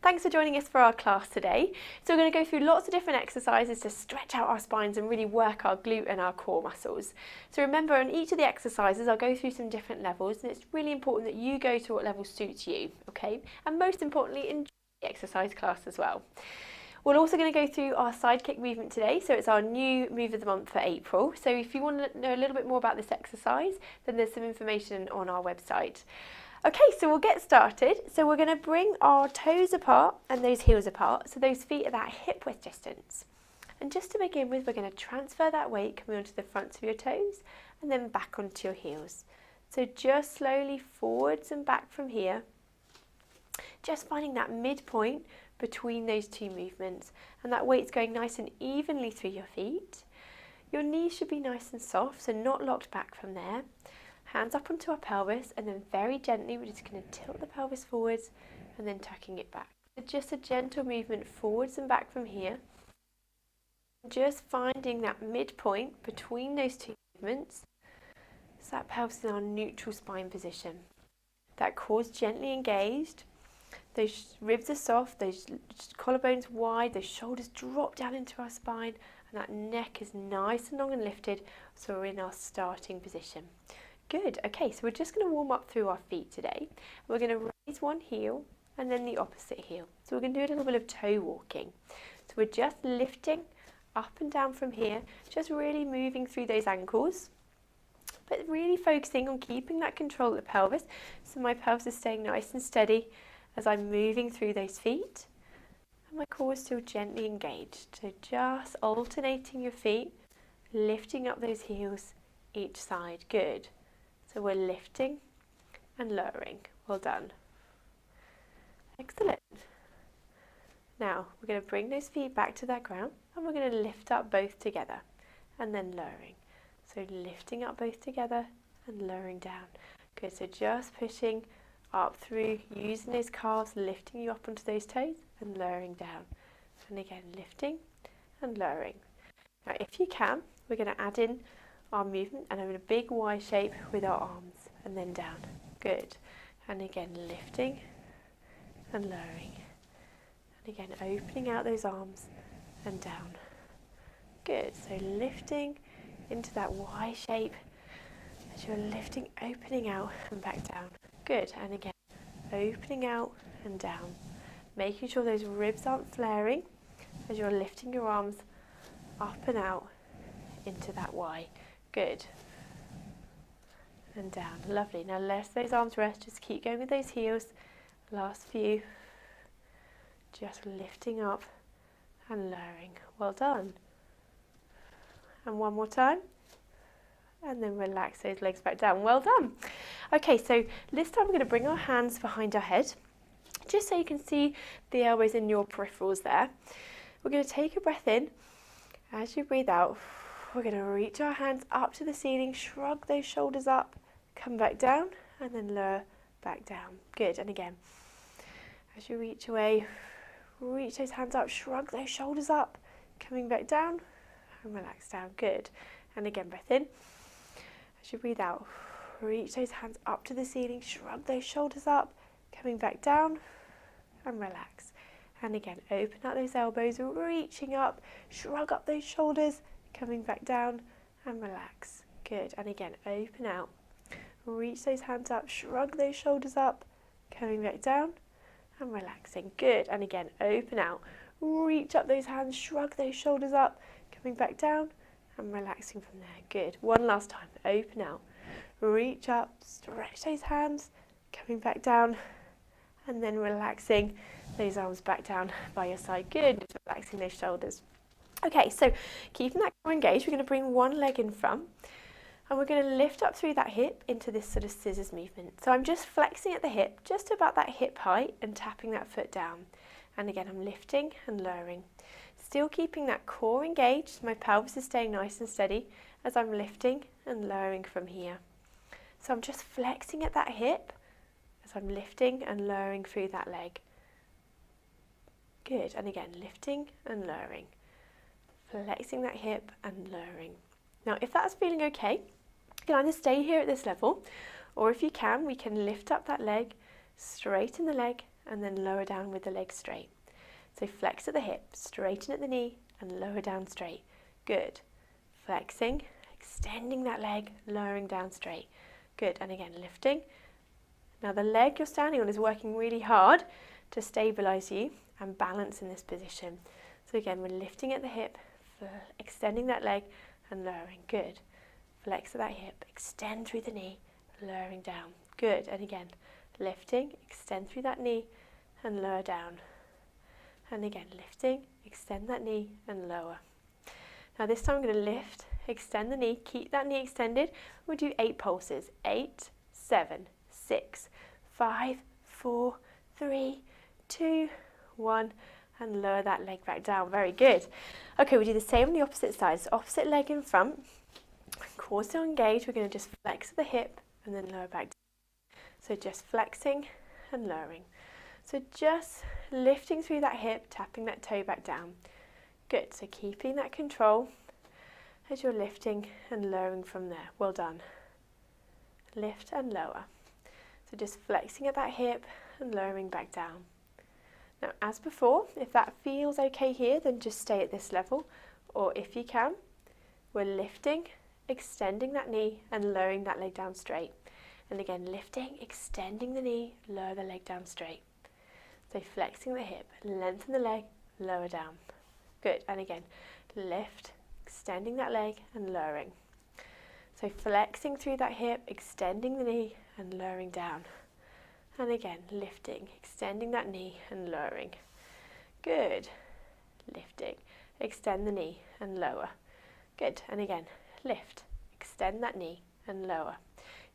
Thanks for joining us for our class today. So we're going to go through lots of different exercises to stretch out our spines and really work our glute and our core muscles. So remember, on each of the exercises I'll go through some different levels, and it's really important that you go to what level suits you, okay? And most importantly, enjoy the exercise class as well. We're also going to go through our side kick movement today, so it's our new move of the month for April. So if you want to know a little bit more about this exercise, then there's some information on our website. Okay, so we'll get started. So we're going to bring our toes apart and those heels apart, so those feet are that hip width distance. And just to begin with, we're going to transfer that weight coming onto the fronts of your toes and then back onto your heels. So just slowly forwards and back from here, just finding that midpoint between those two movements, and that weight's going nice and evenly through your feet. Your knees should be nice and soft, so not locked back from there. Hands up onto our pelvis, and then very gently we're just going to tilt the pelvis forwards and then tucking it back. So just a gentle movement forwards and back from here. Just finding that midpoint between those two movements. So that pelvis is in our neutral spine position. That core's gently engaged. Those ribs are soft, those collarbones wide, those shoulders drop down into our spine, and that neck is nice and long and lifted, so we're in our starting position. Good, okay, so we're just going to warm up through our feet today. We're going to raise one heel and then the opposite heel. So we're going to do a little bit of toe walking. So we're just lifting up and down from here, just really moving through those ankles, but really focusing on keeping that control of the pelvis, so my pelvis is staying nice and steady as I'm moving through those feet, and my core is still gently engaged. So just alternating your feet, lifting up those heels each side. Good. So we're lifting and lowering. Well done. Excellent. Now we're going to bring those feet back to that ground, and we're going to lift up both together and then lowering. So lifting up both together and lowering down. Good. So just pushing up through, using those calves, lifting you up onto those toes and lowering down. And again, lifting and lowering. Now if you can, we're going to add in our movement and in a big Y shape with our arms and then down. Good. And again, lifting and lowering. And again, opening out those arms and down. Good. So lifting into that Y shape as you're lifting, opening out and back down. Good. And again, opening out and down. Making sure those ribs aren't flaring as you're lifting your arms up and out into that Y. Good. And down. Lovely. Now let those arms rest. Just keep going with those heels. Last few. Just lifting up and lowering. Well done. And one more time. And then relax those legs back down. Well done. Okay, so this time we're going to bring our hands behind our head, just so you can see the elbows in your peripherals there. We're going to take a breath in. As you breathe out, we're going to reach our hands up to the ceiling, shrug those shoulders up, come back down, and then lower back down. Good. And again, as you reach away, reach those hands up, shrug those shoulders up, coming back down, and relax down. Good. And again, breath in. As you breathe out, reach those hands up to the ceiling, shrug those shoulders up, coming back down, and relax. And again, open up those elbows, reaching up, shrug up those shoulders, coming back down and relax. Good. And again, open out. Reach those hands up, shrug those shoulders up, coming back down and relaxing. Good. And again, open out. Reach up those hands, shrug those shoulders up, coming back down and relaxing from there. Good. One last time. Open out. Reach up, stretch those hands, coming back down and then relaxing those arms back down by your side. Good. Just relaxing those shoulders. Okay, so keeping that core engaged, we're going to bring one leg in front and we're going to lift up through that hip into this sort of scissors movement. So I'm just flexing at the hip, just to about that hip height, and tapping that foot down. And again, I'm lifting and lowering. Still keeping that core engaged, my pelvis is staying nice and steady as I'm lifting and lowering from here. So I'm just flexing at that hip as I'm lifting and lowering through that leg. Good, and again, lifting and lowering. Flexing that hip and lowering. Now, if that's feeling okay, you can either stay here at this level, or if you can, we can lift up that leg, straighten the leg, and then lower down with the leg straight. So flex at the hip, straighten at the knee, and lower down straight. Good. Flexing, extending that leg, lowering down straight. Good. And again, lifting. Now the leg you're standing on is working really hard to stabilize you and balance in this position. So again, we're lifting at the hip, extending that leg and lowering. Good. Flex at that hip, extend through the knee, lowering down. Good. And again, lifting, extend through that knee and lower down. And again, lifting, extend that knee and lower. Now this time I'm going to lift, extend the knee, keep that knee extended. We'll do 8 pulses. 8, 7, 6, 5, 4, 3, 2, 1, and lower that leg back down. Very good. Okay, we'll do the same on the opposite side. So opposite leg in front, core still engaged. We're going to just flex at the hip and then lower back down. So just flexing and lowering. So just lifting through that hip, tapping that toe back down. Good. So keeping that control as you're lifting and lowering from there. Well done. Lift and lower. So just flexing at that hip and lowering back down. Now, as before, if that feels okay here, then just stay at this level. Or if you can, we're lifting, extending that knee and lowering that leg down straight. And again, lifting, extending the knee, lower the leg down straight. So flexing the hip, lengthen the leg, lower down. Good. And again, lift, extending that leg and lowering. So flexing through that hip, extending the knee and lowering down. And again, lifting, extending that knee and lowering. Good. Lifting, extend the knee and lower. Good. And again, lift, extend that knee and lower.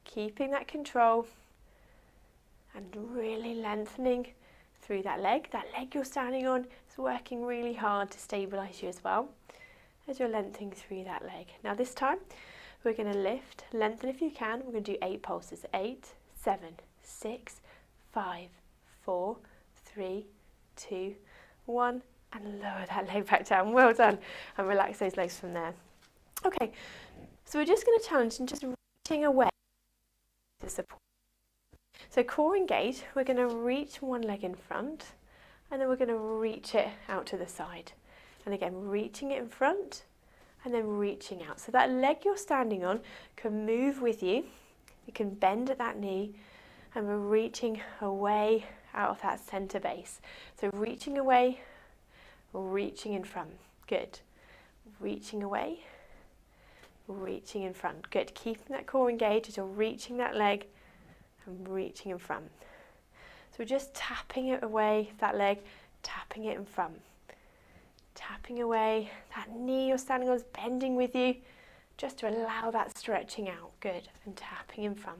Keeping that control and really lengthening through that leg. That leg you're standing on is working really hard to stabilize you as well as you're lengthening through that leg. Now this time we're going to lift, lengthen if you can. We're going to do 8 pulses. 8, 7, 6, 5, 4, 3, 2, 1, and lower that leg back down. Well done. And relax those legs from there. Okay, so we're just going to challenge and just reaching away to support. So core engaged, we're going to reach one leg in front and then we're going to reach it out to the side. And again, reaching it in front and then reaching out. So that leg you're standing on can move with you. You can bend at that knee and we're reaching away out of that center base. So reaching away, reaching in front. Good. Reaching away, reaching in front. Good. Keeping that core engaged as you're reaching that leg and reaching in front. So we're just tapping it away, that leg, tapping it in front. Tapping away, that knee you're standing on is bending with you, just to allow that stretching out. Good. And tapping in front.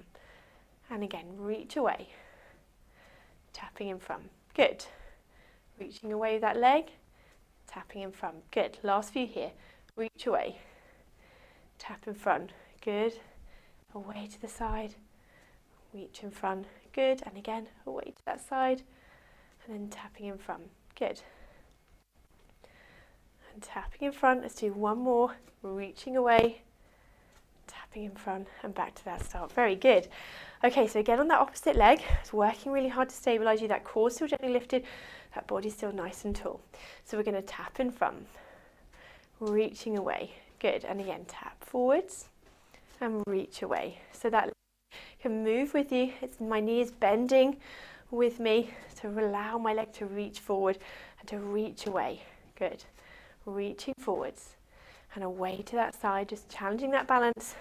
And again, reach away. Tapping in front. Good. Reaching away with that leg, tapping in front. Good. Last few here. Reach away. Tap in front. Good. Away to the side. Reach in front. Good. And again, away to that side. And then tapping in front. Good. And tapping in front. Let's do one more. Reaching away. Tapping in front and back to that start. Very good. Okay, so again on that opposite leg, it's working really hard to stabilize you. That core still gently lifted, that body's still nice and tall. So we're going to tap in front, reaching away. Good. And again, tap forwards and reach away. So that leg can move with you. My knee is bending with me to allow my leg to reach forward and to reach away. Good. Reaching forwards and away to that side, just challenging that balance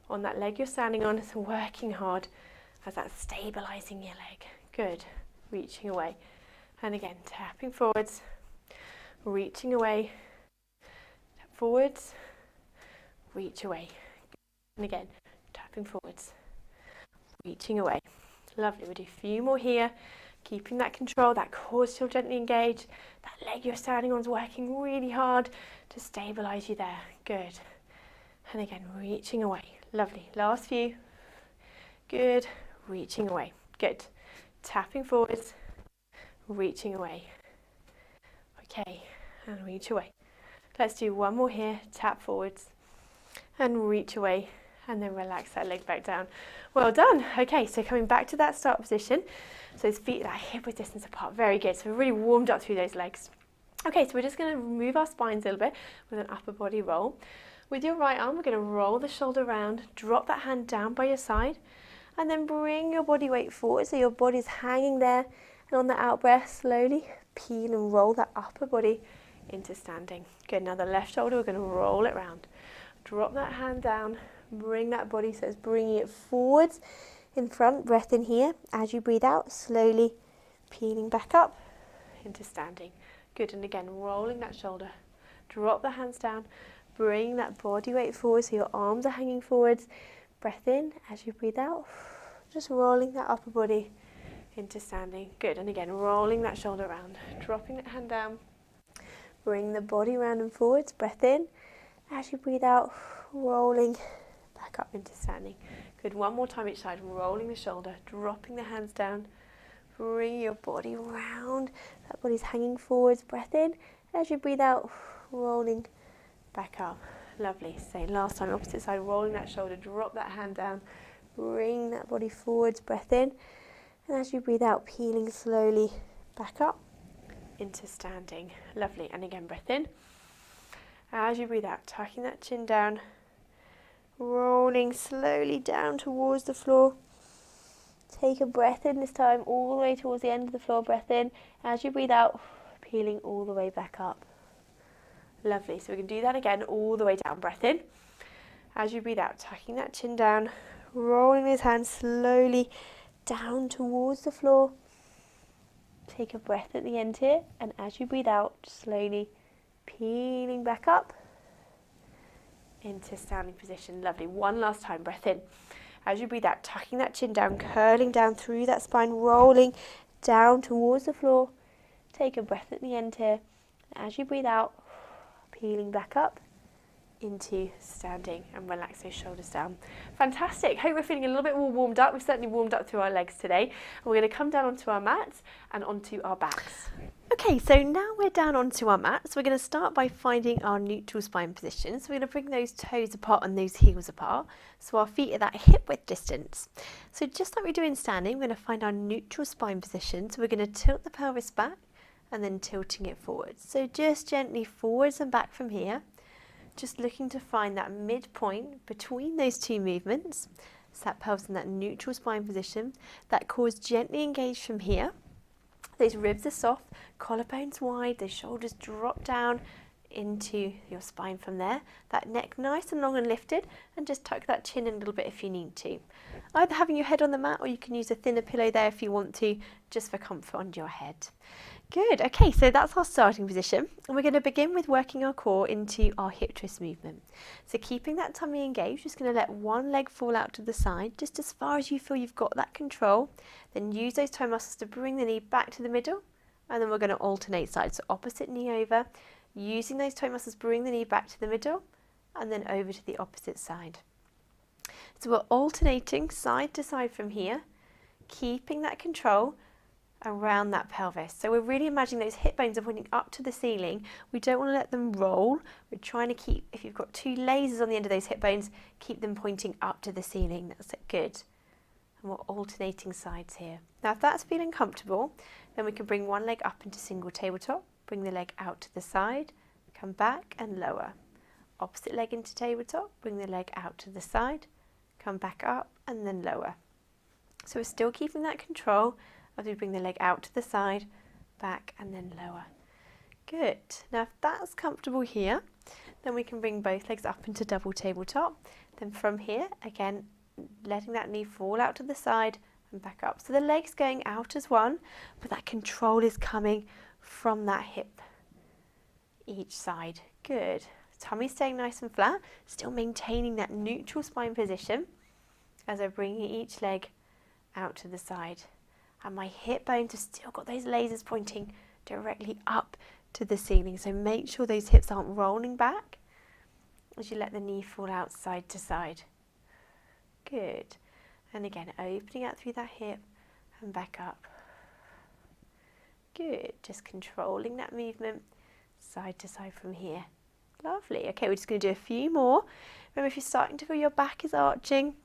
on that leg you're standing on. It's working hard as that's stabilizing your leg. Good. Reaching away. And again, tapping forwards, reaching away, tap forwards, reach away. And again, tapping forwards, reaching away. Lovely. We'll do a few more here. Keeping that control, that core still gently engaged. That leg you're standing on is working really hard to stabilize you there. Good. And again, reaching away. Lovely. Last few. Good. Reaching away. Good. Tapping forwards, reaching away. Okay, and reach away. Let's do one more here. Tap forwards and reach away and then relax that leg back down. Well done. Okay, so coming back to that start position. So those feet are hip width distance apart. Very good. So we're really warmed up through those legs. Okay, so we're just going to move our spines a little bit with an upper body roll. With your right arm, we're going to roll the shoulder round, drop that hand down by your side, and then bring your body weight forward so your body's hanging there. And on the out breath, slowly peel and roll that upper body into standing. Good. Now the left shoulder, we're going to roll it round. Drop that hand down, bring that body, so it's bringing it forwards in front. Breath in here. As you breathe out, slowly peeling back up into standing. Good. And again, rolling that shoulder. Drop the hands down, bring that body weight forward so your arms are hanging forwards. Breath in. As you breathe out, just rolling that upper body into standing. Good. And again, rolling that shoulder around, dropping that hand down, bring the body round and forwards. Breath in. As you breathe out, rolling back up into standing. Good. One more time each side. Rolling the shoulder, dropping the hands down, bring your body round. That body's hanging forwards. Breath in. As you breathe out, rolling back up. Lovely. Same last time, opposite side, rolling that shoulder, drop that hand down, bring that body forwards, breath in, and as you breathe out, peeling slowly back up into standing. Lovely. And again, breath in. As you breathe out, tucking that chin down, rolling slowly down towards the floor. Take a breath in this time, all the way towards the end of the floor, breath in. As you breathe out, peeling all the way back up. Lovely. So we can do that again, all the way down. Breath in. As you breathe out, tucking that chin down, rolling those hands slowly down towards the floor. Take a breath at the end here, and as you breathe out, slowly peeling back up into standing position. Lovely. One last time. Breath in. As you breathe out, tucking that chin down, curling down through that spine, rolling down towards the floor. Take a breath at the end here. As you breathe out, peeling back up into standing, and relax those shoulders down. Fantastic. Hope we're feeling a little bit more warmed up. We've certainly warmed up through our legs today. And we're going to come down onto our mats and onto our backs. Okay, so now we're down onto our mats. We're going to start by finding our neutral spine position. So we're going to bring those toes apart and those heels apart, so our feet are that hip width distance. So just like we do in standing, we're going to find our neutral spine position. So we're going to tilt the pelvis back and then tilting it forwards. So just gently forwards and back from here, just looking to find that midpoint between those two movements. So that pelvis in that neutral spine position, that core is gently engaged from here. Those ribs are soft, collarbones wide, those shoulders drop down into your spine from there. That neck nice and long and lifted, and just tuck that chin in a little bit if you need to. Either having your head on the mat, or you can use a thinner pillow there if you want to, just for comfort under your head. Good. Okay, so that's our starting position, and we're going to begin with working our core into our hip twist movement. So keeping that tummy engaged, just going to let one leg fall out to the side, just as far as you feel you've got that control. Then use those toe muscles to bring the knee back to the middle, and then we're going to alternate sides. So opposite knee over, using those toe muscles, bring the knee back to the middle, and then over to the opposite side. So we're alternating side to side from here, keeping that control around that pelvis. So we're really imagining those hip bones are pointing up to the ceiling. We don't want to let them roll. We're trying to keep, if you've got two lasers on the end of those hip bones, keep them pointing up to the ceiling. That's it. Good. And we're alternating sides here. Now if that's feeling comfortable, then we can bring one leg up into single tabletop, bring the leg out to the side, come back and lower. Opposite leg into tabletop, bring the leg out to the side, come back up and then lower. So we're still keeping that control as we bring the leg out to the side, back and then lower. Good. Now if that's comfortable here, then we can bring both legs up into double tabletop. Then from here, again, letting that knee fall out to the side and back up. So the leg's going out as one, but that control is coming from that hip each side. Good. Tummy staying nice and flat, still maintaining that neutral spine position as I'm bringing each leg out to the side. And my hip bones have still got those lasers pointing directly up to the ceiling. So make sure those hips aren't rolling back as you let the knee fall out side to side. Good. And again, opening out through that hip and back up. Good. Just controlling that movement side to side from here. Lovely. Okay, we're just going to do a few more. Remember, if you're starting to feel your back is arching,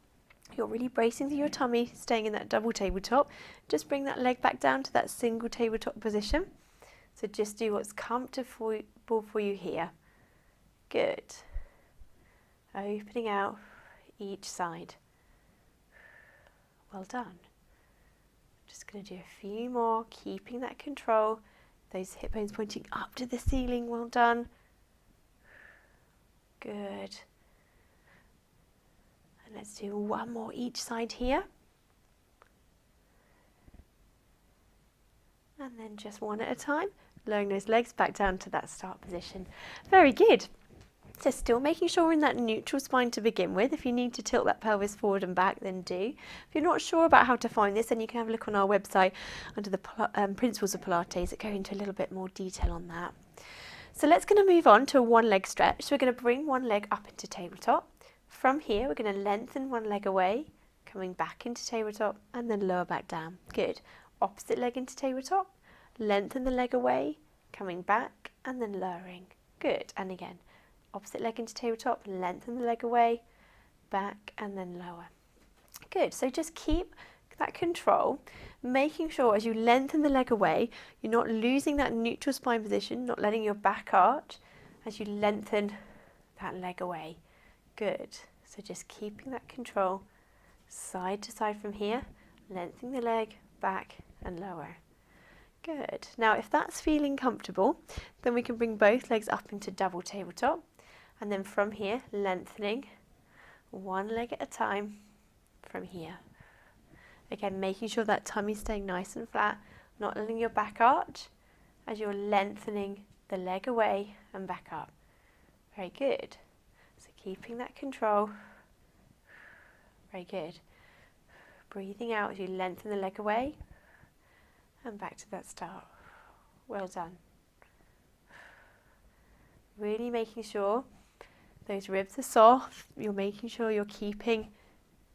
you're really bracing through your tummy, staying in that double tabletop, just bring that leg back down to that single tabletop position. So just do what's comfortable for you here. Good. Opening out each side. Well done. Just going to do a few more, keeping that control. Those hip bones pointing up to the ceiling. Well done. Good. And let's do one more each side here. And then just one at a time, lowering those legs back down to that start position. Very good. So still making sure we're in that neutral spine to begin with. If you need to tilt that pelvis forward and back, then do. If you're not sure about how to find this, then you can have a look on our website under the Principles of Pilates that go into a little bit more detail on that. So let's going to move on to a one leg stretch. So we're going to bring one leg up into tabletop. From here, we're going to lengthen one leg away, coming back into tabletop and then lower back down. Good. Opposite leg into tabletop, lengthen the leg away, coming back and then lowering. Good. And again. Opposite leg into tabletop, lengthen the leg away, back and then lower. Good, so just keep that control, making sure as you lengthen the leg away, you're not losing that neutral spine position, not letting your back arch as you lengthen that leg away. Good, so just keeping that control, side to side from here, lengthening the leg, back and lower. Good, now if that's feeling comfortable, then we can bring both legs up into double tabletop. And then from here, lengthening one leg at a time from here. Again, making sure that tummy's staying nice and flat, not letting your back arch as you're lengthening the leg away and back up. Very good. So keeping that control. Very good. Breathing out as you lengthen the leg away and back to that start. Well done. Really making sure those ribs are soft. You're making sure you're keeping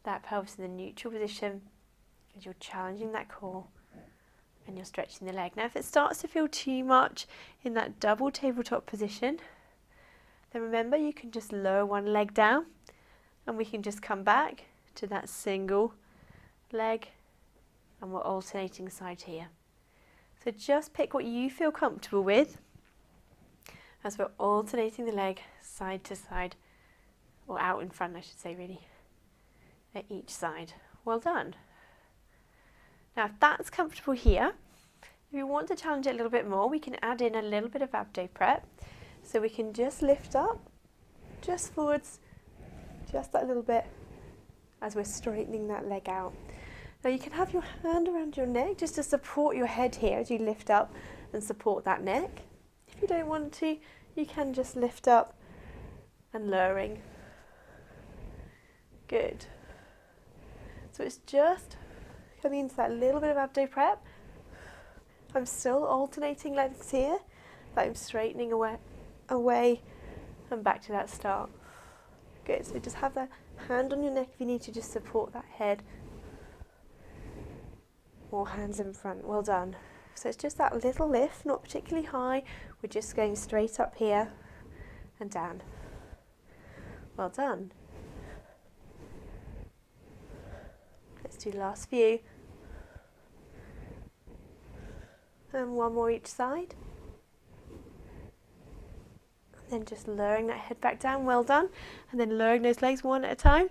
that pelvis in the neutral position as you're challenging that core and you're stretching the leg. Now if it starts to feel too much in that double tabletop position, then remember you can just lower one leg down and we can just come back to that single leg and we're alternating side here. So just pick what you feel comfortable with as we're alternating the leg side to side, or out in front I should say really, at each side. Well done. Now if that's comfortable here, if you want to challenge it a little bit more, we can add in a little bit of abdo prep. So we can just lift up, just forwards, just that little bit as we're straightening that leg out. Now you can have your hand around your neck just to support your head here as you lift up and support that neck. If you don't want to, you can just lift up and lowering. Good. So it's just coming into that little bit of abdo prep. I'm still alternating legs here, but I'm straightening away and back to that start. Good, so just have that hand on your neck if you need to just support that head. More hands in front, well done. So it's just that little lift, not particularly high. We're just going straight up here and down. Well done. Let's do the last few. And one more each side. And then just lowering that head back down, well done. And then lowering those legs one at a time,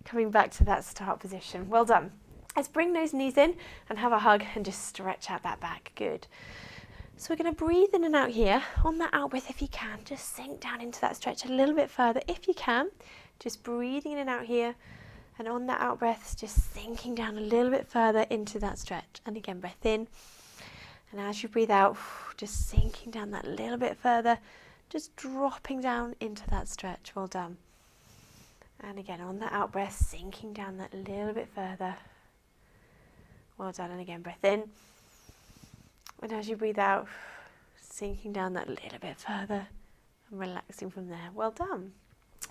coming back to that start position. Well done. Let's bring those knees in and have a hug and just stretch out that back. Good. So we're going to breathe in and out here. On that out breath, if you can, just sink down into that stretch a little bit further. If you can, just breathing in and out here. And on that out breath, just sinking down a little bit further into that stretch. And again, breath in. And as you breathe out, just sinking down that little bit further. Just dropping down into that stretch. Well done. And again, on that out breath, sinking down that little bit further. Well done, and again, breath in. And as you breathe out, sinking down that little bit further and relaxing from there. Well done.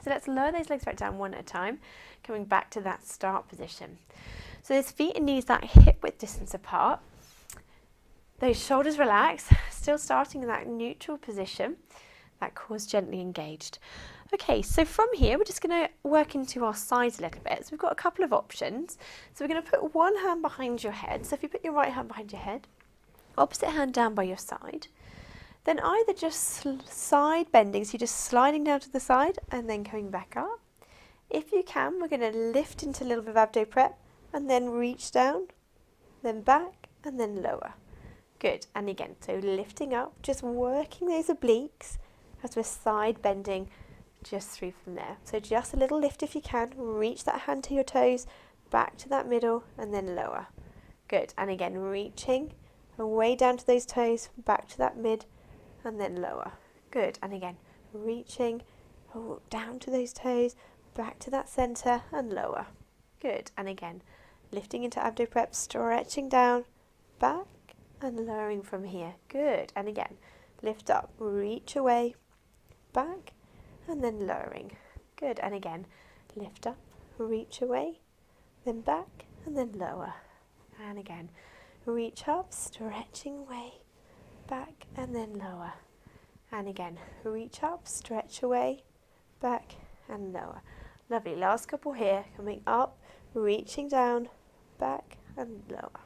So let's lower those legs back down one at a time, coming back to that start position. So those feet and knees that hip width distance apart. Those shoulders relax, still starting in that neutral position. That core's gently engaged. Okay, so from here we're just going to work into our sides a little bit. So we've got a couple of options. So we're going to put one hand behind your head. So if you put your right hand behind your head, opposite hand down by your side, then either just side bending, so you're just sliding down to the side and then coming back up. If you can, we're going to lift into a little bit of abdo prep and then reach down, then back and then lower. Good, and again, so lifting up, just working those obliques as we're side bending just through from there. So just a little lift if you can, reach that hand to your toes, back to that middle and then lower. Good, and again, reaching away down to those toes, back to that mid and then lower. Good, and again, reaching down to those toes, back to that centre and lower. Good, and again, lifting into abdo prep, stretching down, back and lowering from here. Good, and again, lift up, reach away, back and then lowering. Good, and again, lift up, reach away, then back and then lower. And again, reach up, stretching away, back and then lower. And again, reach up, stretch away, back and lower. Lovely, last couple here, coming up, reaching down, back and lower.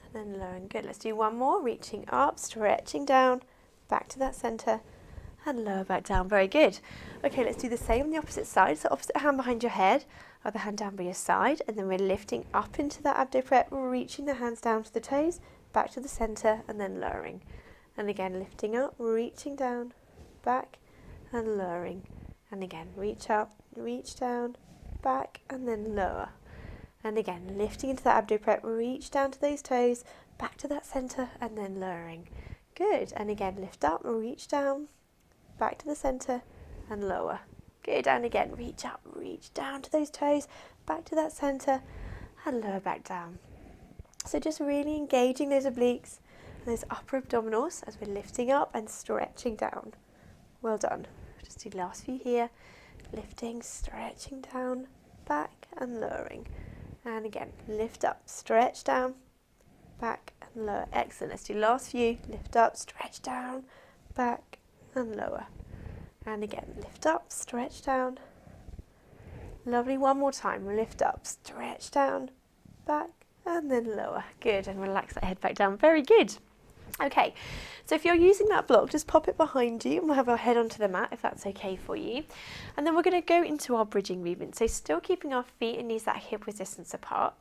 And then lowering. Good, let's do one more, reaching up, stretching down, back to that centre and lower back down. Very good. Okay, let's do the same on the opposite side. So opposite hand behind your head, other hand down by your side, and then we're lifting up into that abdo prep, reaching the hands down to the toes, back to the centre and then lowering. And again, lifting up, reaching down, back and lowering. And again, reach up, reach down, back and then lower. And again, lifting into that abdo prep, reach down to those toes, back to that centre and then lowering. Good, and again, lift up, reach down, back to the centre and lower. Good, and again, reach up, reach down to those toes, back to that centre and lower back down. So just really engaging those obliques and those upper abdominals as we're lifting up and stretching down. Well done. Just do the last few here. Lifting, stretching down, back and lowering. And again, lift up, stretch down, back and lower. Excellent. Let's do last few. Lift up, stretch down, back and lower. And again, lift up, stretch down. Lovely. One more time. Lift up, stretch down, back and then lower. Good. And relax that head back down. Very good. Okay, so if you're using that block, just pop it behind you and we'll have our head onto the mat if that's okay for you. And then we're going to go into our bridging movement. So still keeping our feet and knees that hip width distance apart.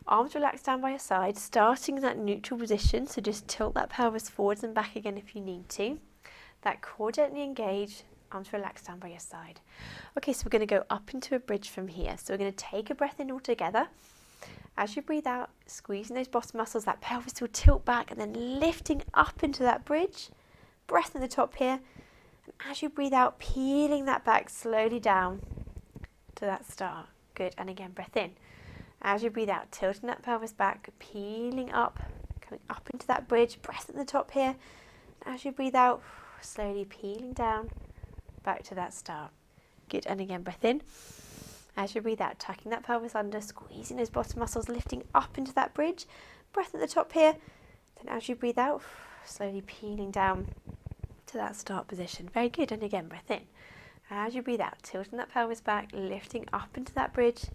Arms relaxed down by your side, starting in that neutral position. So just tilt that pelvis forwards and back again if you need to. That core gently engaged, arms relaxed down by your side. Okay, so we're going to go up into a bridge from here. So we're going to take a breath in all together. As you breathe out, squeezing those bottom muscles, that pelvis will tilt back and then lifting up into that bridge. Breath at the top here. And as you breathe out, peeling that back slowly down to that start. Good. And again, breath in. As you breathe out, tilting that pelvis back, peeling up, coming up into that bridge. Breath at the top here. And as you breathe out, slowly peeling down, back to that start. Good. And again, breath in. As you breathe out, tucking that pelvis under, squeezing those bottom muscles, lifting up into that bridge. Breath at the top here. Then as you breathe out, slowly peeling down to that start position. Very good. And again, breath in. As you breathe out, tilting that pelvis back, lifting up into that bridge.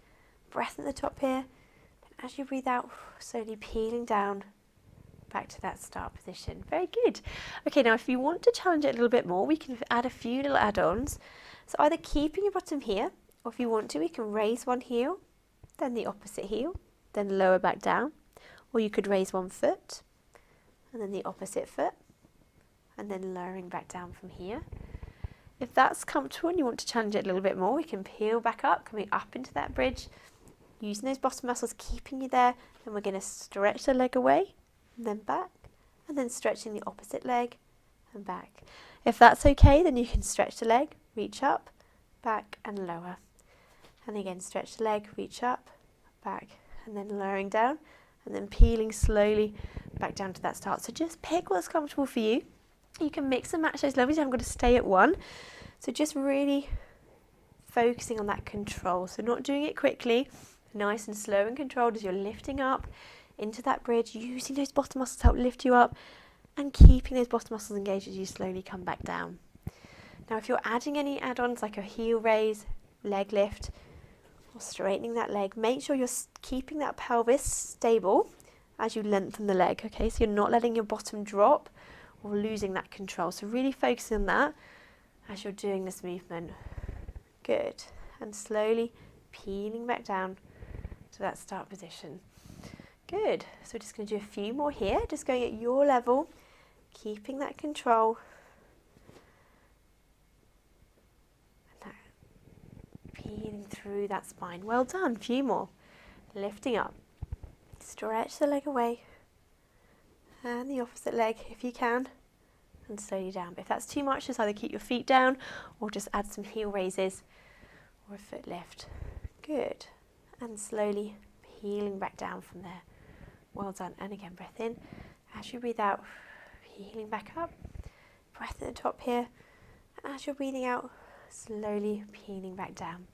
Breath at the top here. Then as you breathe out, slowly peeling down back to that start position. Very good. Okay, now if you want to challenge it a little bit more, we can add a few little add-ons. So either keeping your bottom here, or if you want to, we can raise one heel, then the opposite heel, then lower back down. Or you could raise one foot, and then the opposite foot, and then lowering back down from here. If that's comfortable and you want to challenge it a little bit more, we can peel back up, coming up into that bridge, using those bottom muscles, keeping you there. Then we're going to stretch the leg away, and then back, and then stretching the opposite leg, and back. If that's okay, then you can stretch the leg, reach up, back, and lower. And again, stretch the leg, reach up, back, and then lowering down, and then peeling slowly back down to that start. So just pick what's comfortable for you. You can mix and match those levels. You haven't got to stay at one. So just really focusing on that control. So not doing it quickly, nice and slow and controlled as you're lifting up into that bridge, using those bottom muscles to help lift you up, and keeping those bottom muscles engaged as you slowly come back down. Now if you're adding any add-ons like a heel raise, leg lift, or straightening that leg, make sure you're keeping that pelvis stable as you lengthen the leg, okay? So you're not letting your bottom drop or losing that control. So really focusing on that as you're doing this movement. Good. And slowly peeling back down to that start position. Good. So we're just going to do a few more here, just going at your level, keeping that control. And that peeling through that spine. Well done. A few more. Lifting up. Stretch the leg away. And the opposite leg if you can. And slowly down. But if that's too much, just either keep your feet down or just add some heel raises or a foot lift. Good. And slowly peeling back down from there. Well done. And again, breath in. As you breathe out, peeling back up. Breath at the top here. As you're breathing out, slowly peeling back down.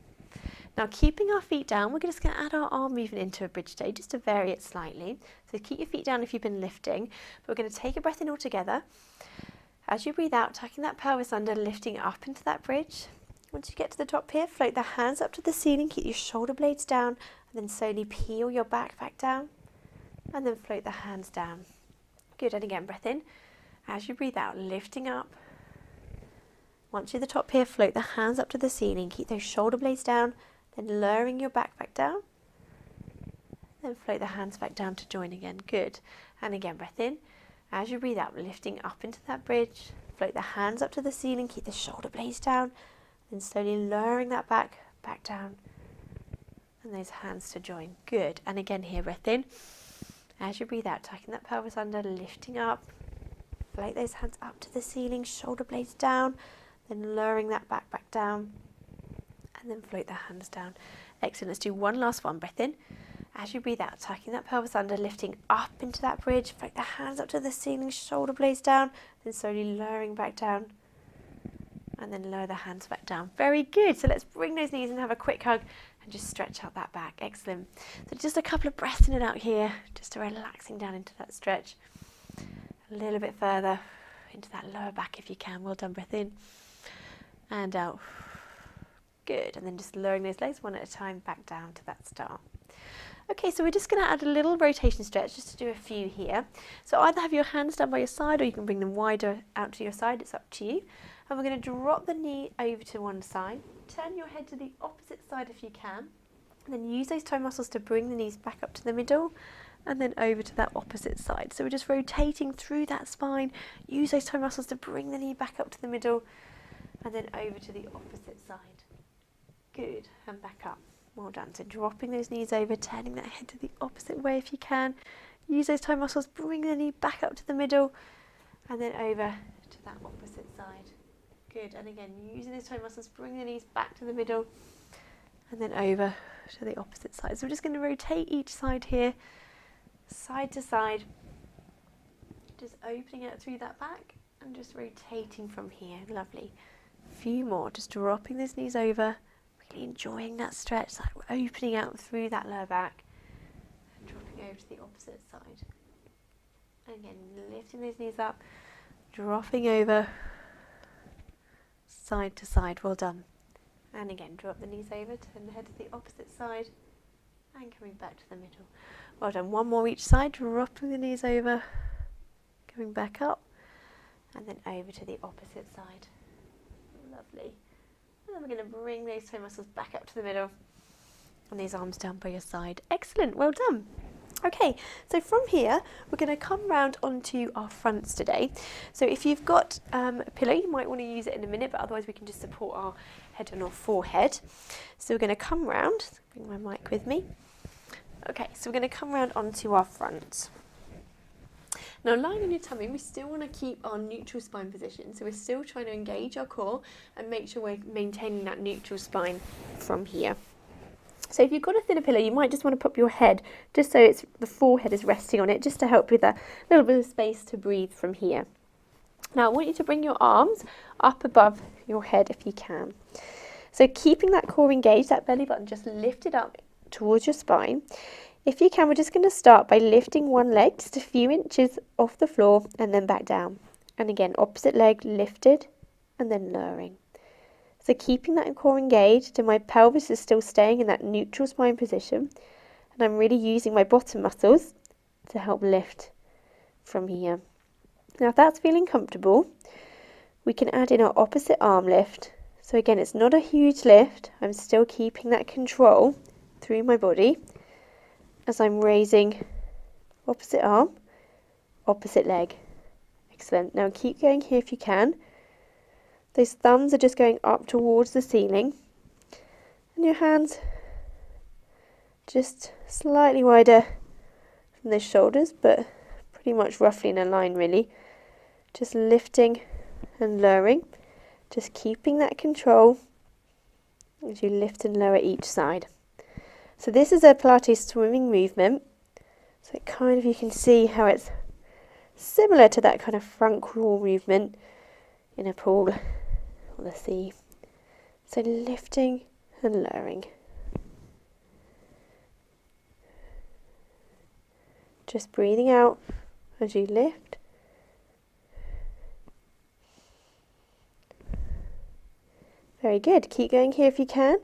Now, keeping our feet down, we're just going to add our arm movement into a bridge today, just to vary it slightly. So keep your feet down if you've been lifting. But we're going to take a breath in all together. As you breathe out, tucking that pelvis under, lifting up into that bridge. Once you get to the top here, float the hands up to the ceiling, keep your shoulder blades down, and then slowly peel your back down. And then float the hands down. Good, and again, breath in. As you breathe out, lifting up. Once you're at the top here, float the hands up to the ceiling. Keep those shoulder blades down, then lowering your back down. Then float the hands back down to join again. Good. And again, breath in. As you breathe out, lifting up into that bridge. Float the hands up to the ceiling. Keep the shoulder blades down. Then slowly lowering that back down. And those hands to join. Good. And again here, breath in. As you breathe out, tucking that pelvis under, lifting up. Float those hands up to the ceiling, shoulder blades down. Then lowering that back down. And then float the hands down. Excellent. Let's do one last one. Breath in. As you breathe out, tucking that pelvis under, lifting up into that bridge. Float the hands up to the ceiling, shoulder blades down. Then slowly lowering back down. And then lower the hands back down. Very good. So let's bring those knees and have a quick hug and just stretch out that back. Excellent. So just a couple of breaths in and out here, just relaxing down into that stretch. A little bit further into that lower back if you can. Well done. Breath in and out. Good. And then just lowering those legs one at a time back down to that start. Okay, so we're just going to add a little rotation stretch just to do a few here. So either have your hands down by your side or you can bring them wider out to your side. It's up to you. And we're going to drop the knee over to one side. Turn your head to the opposite side if you can. And then use those toe muscles to bring the knees back up to the middle and then over to that opposite side. So we're just rotating through that spine. Use those toe muscles to bring the knee back up to the middle and then over to the opposite side. Good. And back up. Well done. So dropping those knees over, turning that head to the opposite way if you can. Use those toe muscles, bring the knee back up to the middle and then over to that opposite side. Good. And again, using those toe muscles, bring the knees back to the middle and then over to the opposite side. So we're just going to rotate each side here, side to side, just opening out through that back and just rotating from here. Lovely. A few more, just dropping those knees over, really enjoying that stretch, like we're opening out through that lower back and dropping over to the opposite side. And again, lifting those knees up, dropping over, side to side. Well done. And again, drop the knees over, turn the head to the opposite side and coming back to the middle. Well done. One more each side, dropping the knees over, coming back up and then over to the opposite side. Lovely. And then we're going to bring those toe muscles back up to the middle and these arms down by your side. Excellent. Well done. Okay, so from here, we're going to come round onto our fronts today. So if you've got a pillow, you might want to use it in a minute, but otherwise we can just support our head on our forehead. So we're going to come round, bring my mic with me. Okay, so we're going to come round onto our front. Now, lying on your tummy, we still want to keep our neutral spine position. So we're still trying to engage our core and make sure we're maintaining that neutral spine from here. So if you've got a thinner pillow, you might just want to pop your head just so the forehead is resting on it, just to help with a little bit of space to breathe from here. Now I want you to bring your arms up above your head if you can. So keeping that core engaged, that belly button just lifted up towards your spine. If you can, we're just going to start by lifting one leg just a few inches off the floor and then back down. And again, opposite leg lifted and then lowering. So keeping that core engaged and my pelvis is still staying in that neutral spine position. And I'm really using my bottom muscles to help lift from here. Now if that's feeling comfortable, we can add in our opposite arm lift. So again, it's not a huge lift. I'm still keeping that control through my body as I'm raising opposite arm, opposite leg. Excellent. Now keep going here if you can. Those thumbs are just going up towards the ceiling. And your hands just slightly wider from the shoulders, but pretty much roughly in a line really. Just lifting and lowering. Just keeping that control as you lift and lower each side. So this is a Pilates swimming movement. So it kind of, you can see how it's similar to that kind of front crawl movement in a pool or the sea. So lifting and lowering. Just breathing out as you lift. Very good. Keep going here if you can.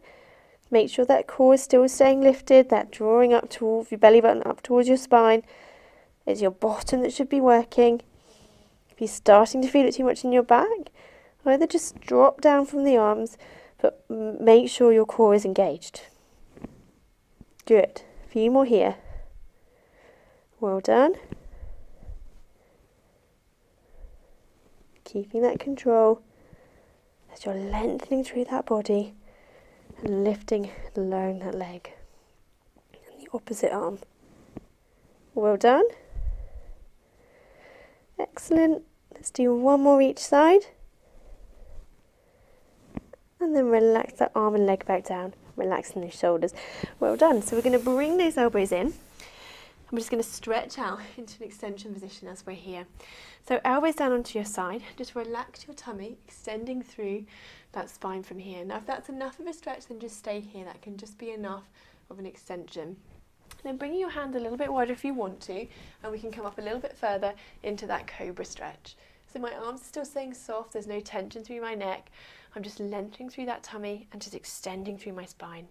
Make sure that core is still staying lifted, that drawing up towards your belly button, up towards your spine. It's your bottom that should be working. If you're starting to feel it too much in your back, either just drop down from the arms, but make sure your core is engaged. Good. A few more here. Well done. Keeping that control as you're lengthening through that body and lifting and lowering that leg. And the opposite arm. Well done. Excellent. Let's do one more each side. And then relax that arm and leg back down, relaxing the shoulders. Well done. So we're going to bring those elbows in. I'm just going to stretch out into an extension position as we're here. So elbows down onto your side. Just relax your tummy, extending through that spine from here. Now if that's enough of a stretch, then just stay here. That can just be enough of an extension. Then bringing your hand a little bit wider if you want to, and we can come up a little bit further into that cobra stretch. So my arms are still staying soft, there's no tension through my neck. I'm just lengthening through that tummy and just extending through my spine.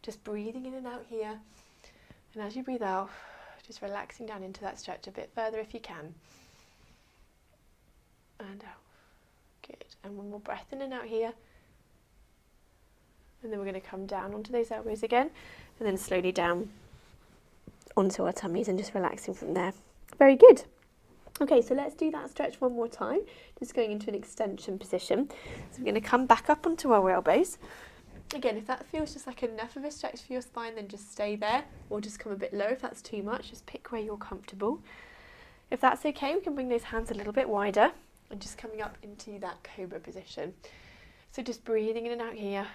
Just breathing in and out here. And as you breathe out, just relaxing down into that stretch a bit further if you can. And out. Good. And one more breath in and out here. And then we're going to come down onto those elbows again, and then slowly down onto our tummies and just relaxing from there. Very good. Okay, so let's do that stretch one more time, just going into an extension position. So we're going to come back up onto our elbows. Again, if that feels just like enough of a stretch for your spine, then just stay there, or just come a bit low if that's too much. Just pick where you're comfortable. If that's okay, we can bring those hands a little bit wider and just coming up into that cobra position. So just breathing in and out here,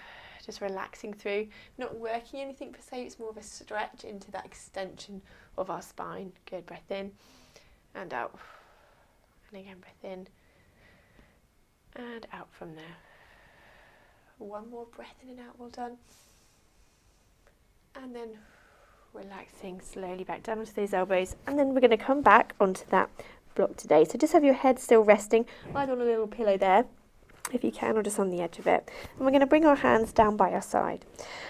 just relaxing through, not working anything per se, it's more of a stretch into that extension of our spine. Good, breath in and out. And again, breath in and out from there. One more breath in and out, well done. And then relaxing slowly back down onto those elbows. And then we're going to come back onto that block today. So just have your head still resting, either on a little pillow there, if you can, or just on the edge of it. And we're going to bring our hands down by our side.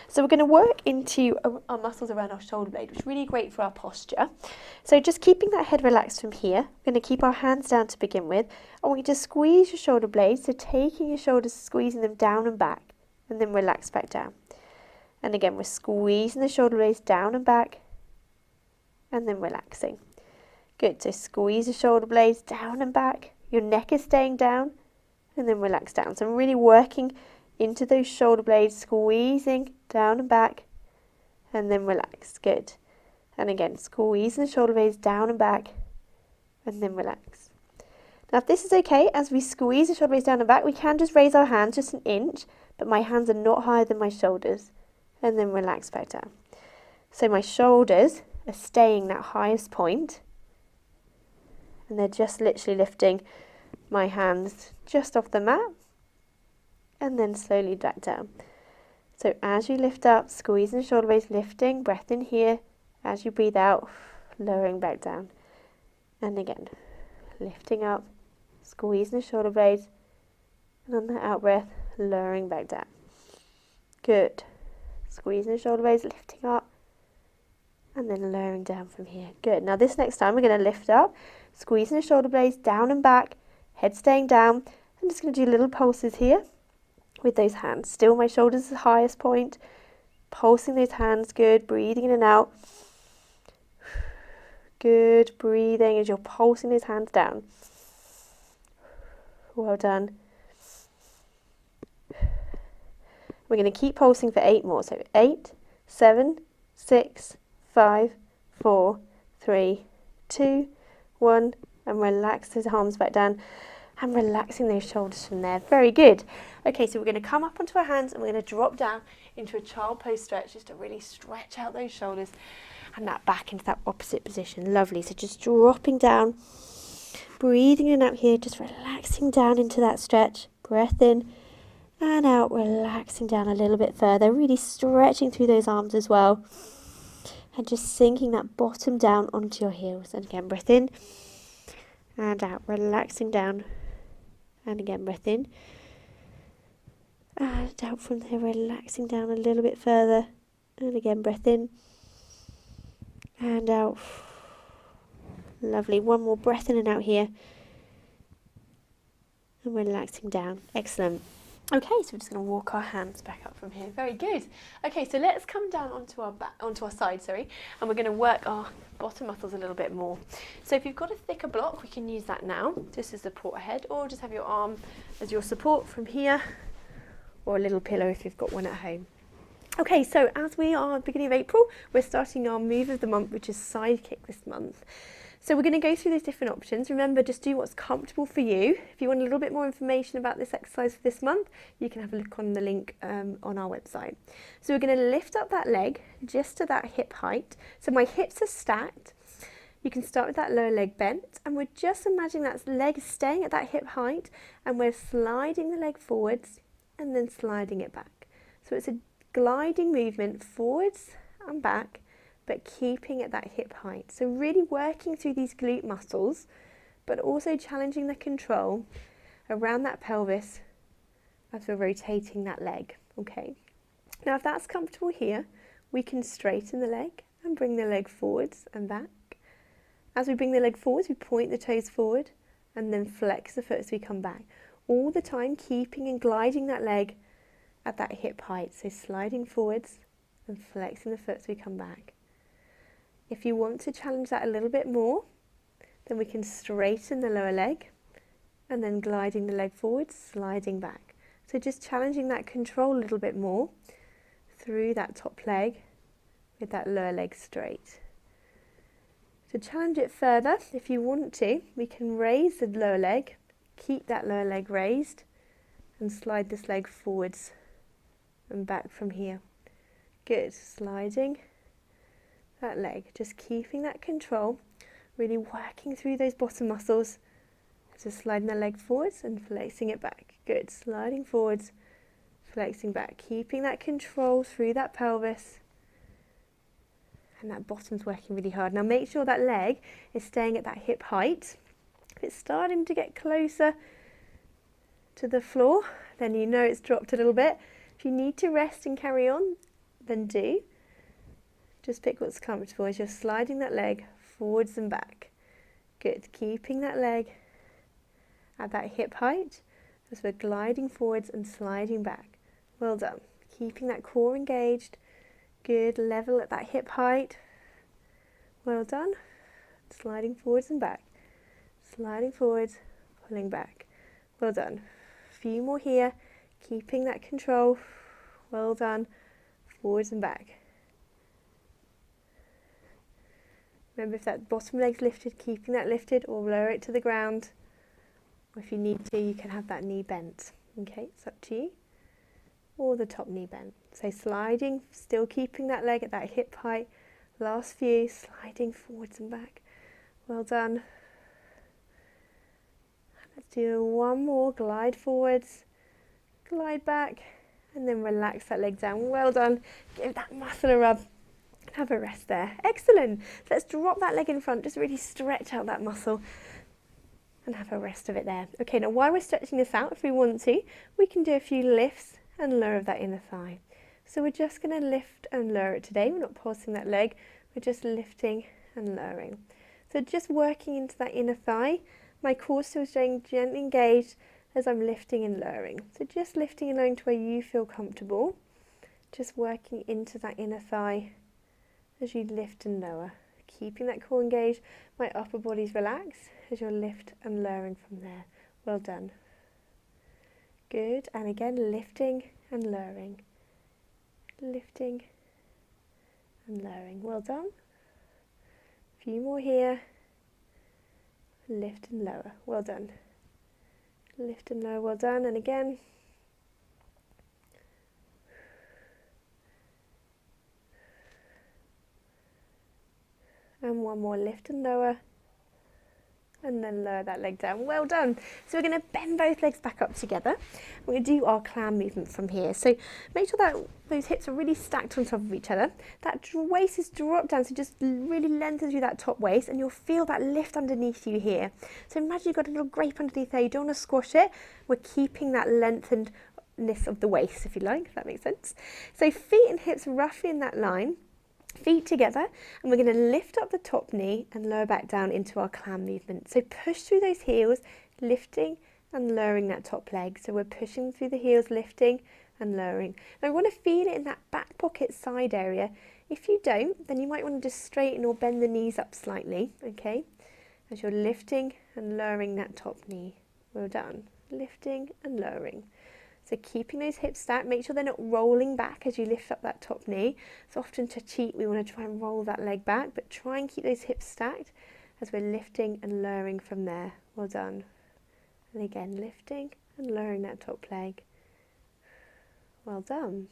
So we're going to work into our muscles around our shoulder blade, which is really great for our posture. So just keeping that head relaxed from here, we're going to keep our hands down to begin with. I want you to squeeze your shoulder blades, so taking your shoulders, squeezing them down and back, and then relax back down. And again, we're squeezing the shoulder blades down and back, and then relaxing. Good, so squeeze the shoulder blades down and back, your neck is staying down, and then relax down. So I'm really working into those shoulder blades, squeezing down and back, and then relax. Good. And again, squeezing the shoulder blades down and back, and then relax. Now if this is okay, as we squeeze the shoulder blades down and back, we can just raise our hands just an inch, but my hands are not higher than my shoulders, and then relax back down. So my shoulders are staying that highest point, and they're just literally lifting my hands just off the mat, and then slowly back down. So as you lift up, squeezing the shoulder blades, lifting, breath in here, As you breathe out, lowering back down. And again, lifting up, squeezing the shoulder blades, and on that out breath, lowering back down. Good. Squeezing the shoulder blades, lifting up, and then lowering down from here. Good. Now this next time, we're going to lift up, squeezing the shoulder blades down and back, head staying down. I'm just going to do little pulses here with those hands. Still my shoulders at the highest point. Pulsing those hands. Good. Breathing in and out. Good. Breathing as you're pulsing those hands down. Well done. We're going to keep pulsing for 8 more. So 8, 7, 6, 5, 4, 3, 2, 1. And relax those arms back down. And relaxing those shoulders from there. Very good. Okay, so we're going to come up onto our hands and we're going to drop down into a child pose stretch just to really stretch out those shoulders and that back into that opposite position. Lovely. So just dropping down, breathing in and out here, just relaxing down into that stretch. Breath in and out, relaxing down a little bit further, really stretching through those arms as well. And just sinking that bottom down onto your heels. And again, breath in and out, relaxing down. And again, breath in and out from there, relaxing down a little bit further. And again, breath in and out. Lovely. One more breath in and out here. And relaxing down. Excellent. Okay, so we're just going to walk our hands back up from here. Very good. Okay, so let's come down onto our side, and we're going to work our bottom muscles a little bit more. So if you've got a thicker block, we can use that now, just to support a head, or just have your arm as your support from here, or a little pillow if you've got one at home. Okay, so as we are at the beginning of April, we're starting our move of the month, which is side kick this month. So we're going to go through those different options. Remember, just do what's comfortable for you. If you want a little bit more information about this exercise for this month, you can have a look on the link on our website. So we're going to lift up that leg just to that hip height. So my hips are stacked. You can start with that lower leg bent, and we're just imagining that leg is staying at that hip height, and we're sliding the leg forwards and then sliding it back. So it's a gliding movement forwards and back, but keeping at that hip height. So really working through these glute muscles, but also challenging the control around that pelvis as we're rotating that leg. Okay. Now if that's comfortable here, we can straighten the leg and bring the leg forwards and back. As we bring the leg forwards, we point the toes forward and then flex the foot as we come back. All the time keeping and gliding that leg at that hip height. So sliding forwards and flexing the foot as we come back. If you want to challenge that a little bit more, then we can straighten the lower leg and then gliding the leg forward, sliding back. So just challenging that control a little bit more through that top leg with that lower leg straight. To challenge it further, if you want to, we can raise the lower leg, keep that lower leg raised and slide this leg forwards and back from here. Good, sliding that leg, just keeping that control, really working through those bottom muscles. Just sliding the leg forwards and flexing it back. Good, sliding forwards, flexing back, keeping that control through that pelvis. And that bottom's working really hard. Now make sure that leg is staying at that hip height. If it's starting to get closer to the floor, then you know it's dropped a little bit. If you need to rest and carry on, then do. Just pick what's comfortable as you're sliding that leg forwards and back. Good, keeping that leg at that hip height as we're gliding forwards and sliding back. Well done. Keeping that core engaged. Good, level at that hip height. Well done. Sliding forwards and back. Sliding forwards, pulling back. Well done. A few more here. Keeping that control. Well done. Forwards and back. Remember, if that bottom leg's lifted, keeping that lifted, or lower it to the ground. Or if you need to, you can have that knee bent. Okay, it's up to you. Or the top knee bent. So sliding, still keeping that leg at that hip height. Last few, sliding forwards and back. Well done. Let's do one more, glide forwards, glide back, and then relax that leg down. Well done. Give that muscle a rub. Have a rest there. Excellent. So let's drop that leg in front, just really stretch out that muscle and have a rest of it there. Okay, now while we're stretching this out, if we want to, we can do a few lifts and lower of that inner thigh. So we're just going to lift and lower it today. We're not pausing that leg, we're just lifting and lowering. So just working into that inner thigh, my core still staying gently engaged as I'm lifting and lowering. So just lifting and lowering to where you feel comfortable, just working into that inner thigh as you lift and lower, keeping that core engaged. My upper body's relaxed as you lift and lowering from there. Well done. Good, and again lifting and lowering, lifting and lowering. Well done. A few more here. Lift and lower. Well done. Lift and lower. Well done. And again. And one more, lift and lower, and then lower that leg down. Well done. So we're going to bend both legs back up together. We're going to do our clam movement from here. So make sure that those hips are really stacked on top of each other. That waist is dropped down, so just really lengthen through that top waist, and you'll feel that lift underneath you here. So imagine you've got a little grape underneath there. You don't want to squash it. We're keeping that lengthenedness of the waist, if you like, if that makes sense. So feet and hips roughly in that line. Feet together, and we're going to lift up the top knee and lower back down into our clam movement. So push through those heels, lifting and lowering that top leg. So we're pushing through the heels, lifting and lowering. Now we want to feel it in that back pocket side area. If you don't, then you might want to just straighten or bend the knees up slightly, okay? As you're lifting and lowering that top knee. Well done. Lifting and lowering. So keeping those hips stacked, make sure they're not rolling back as you lift up that top knee. So often to cheat, we want to try and roll that leg back, but try and keep those hips stacked as we're lifting and lowering from there. Well done. And again, lifting and lowering that top leg. Well done.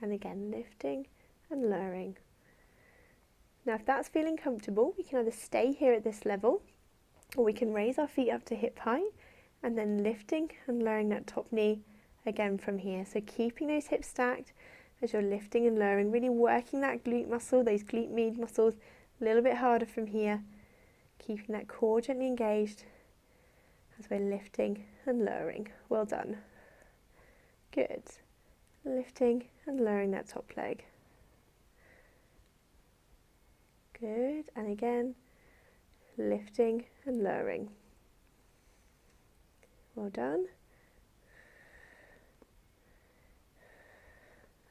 And again, lifting and lowering. Now, if that's feeling comfortable, we can either stay here at this level, or we can raise our feet up to hip height, and then lifting and lowering that top knee again from here. So keeping those hips stacked as you're lifting and lowering, really working that glute muscle, those glute med muscles, a little bit harder from here. Keeping that core gently engaged as we're lifting and lowering. Well done. Good. Lifting and lowering that top leg. Good. And again, lifting and lowering. Well done.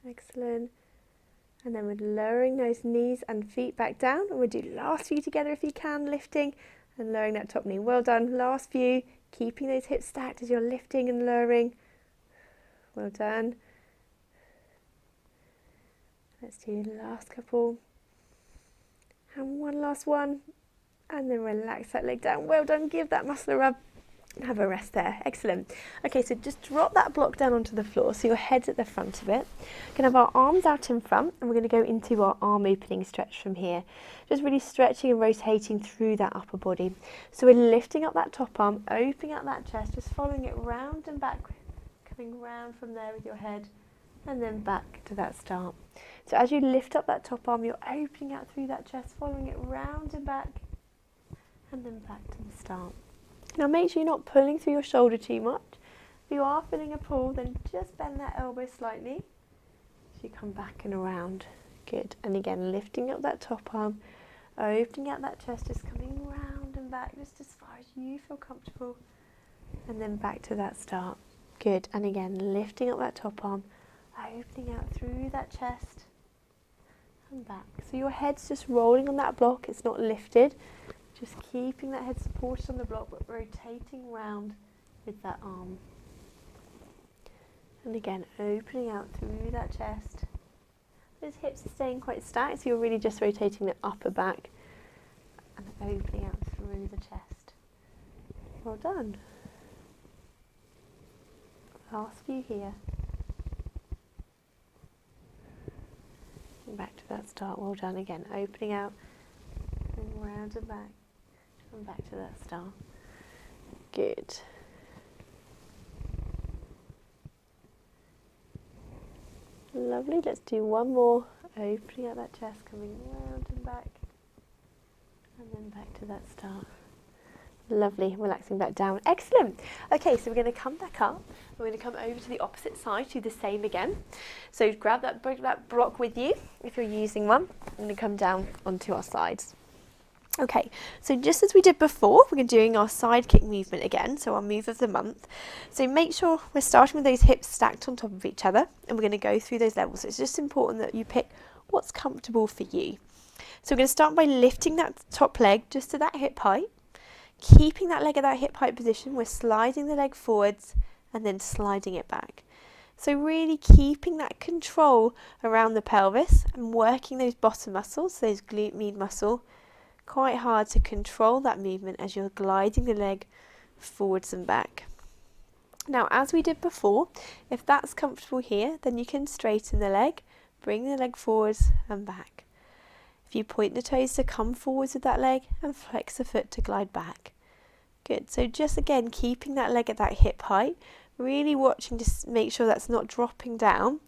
Excellent. And then we're lowering those knees and feet back down, and we'll do last few together if you can, lifting and lowering that top knee. Well done. Last few, keeping those hips stacked as you're lifting and lowering. Well done. Let's do the last couple. And one last one. And then relax that leg down. Well done. Give that muscle a rub. Have a rest there. Excellent. Okay, so just drop that block down onto the floor so your head's at the front of it. We're going to have our arms out in front, and we're going to go into our arm opening stretch from here. Just really stretching and rotating through that upper body. So we're lifting up that top arm, opening up that chest, just following it round and back, coming round from there with your head, and then back to that start. So as you lift up that top arm, you're opening out through that chest, following it round and back, and then back to the start. Now make sure you're not pulling through your shoulder too much. If you are feeling a pull, then just bend that elbow slightly as you come back and around. Good. And again, lifting up that top arm, opening out that chest, just coming round and back, just as far as you feel comfortable. And then back to that start. Good. And again, lifting up that top arm, opening out through that chest and back. So your head's just rolling on that block, it's not lifted. Just keeping that head supported on the block, but rotating round with that arm. And again, opening out through that chest. Those hips are staying quite stacked, so you're really just rotating the upper back and opening out through the chest. Well done. Last few here. And back to that start. Well done again. Opening out and round and back. And back to that start. Good. Lovely. Let's do one more. Opening up that chest, coming round and back. And then back to that start. Lovely, relaxing back down. Excellent. Okay, so we're going to come back up. We're going to come over to the opposite side, do the same again. So grab that block with you if you're using one. I'm going to come down onto our sides. Okay, so just as we did before, we're doing our side kick movement again, so our move of the month. So make sure we're starting with those hips stacked on top of each other, and we're going to go through those levels. So it's just important that you pick what's comfortable for you. So we're going to start by lifting that top leg just to that hip height. Keeping that leg at that hip height position, we're sliding the leg forwards and then sliding it back. So really keeping that control around the pelvis and working those bottom muscles, those glute med muscle, quite hard to control that movement as you're gliding the leg forwards and back. Now, as we did before, if that's comfortable here, then you can straighten the leg, bring the leg forwards and back. If you point the toes to come forwards with that leg and flex the foot to glide back. Good, so just again keeping that leg at that hip height, really watching to make sure that's not dropping down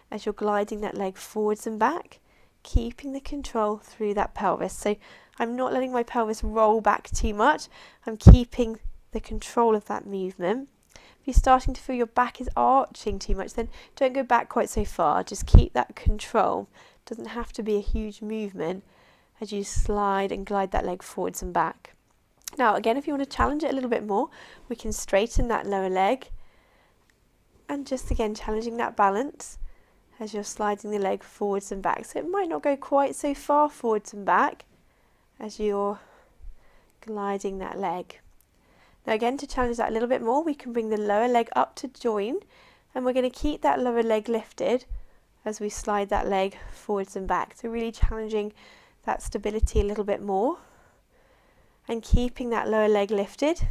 as you're gliding that leg forwards and back, keeping the control through that pelvis. So I'm not letting my pelvis roll back too much, I'm keeping the control of that movement. If you're starting to feel your back is arching too much, then don't go back quite so far, just keep that control. It doesn't have to be a huge movement as you slide and glide that leg forwards and back. Now again, if you want to challenge it a little bit more, we can straighten that lower leg and just again challenging that balance as you're sliding the leg forwards and back. So it might not go quite so far forwards and back as you're gliding that leg. Now again, to challenge that a little bit more, we can bring the lower leg up to join, and we're going to keep that lower leg lifted as we slide that leg forwards and back. So really challenging that stability a little bit more and keeping that lower leg lifted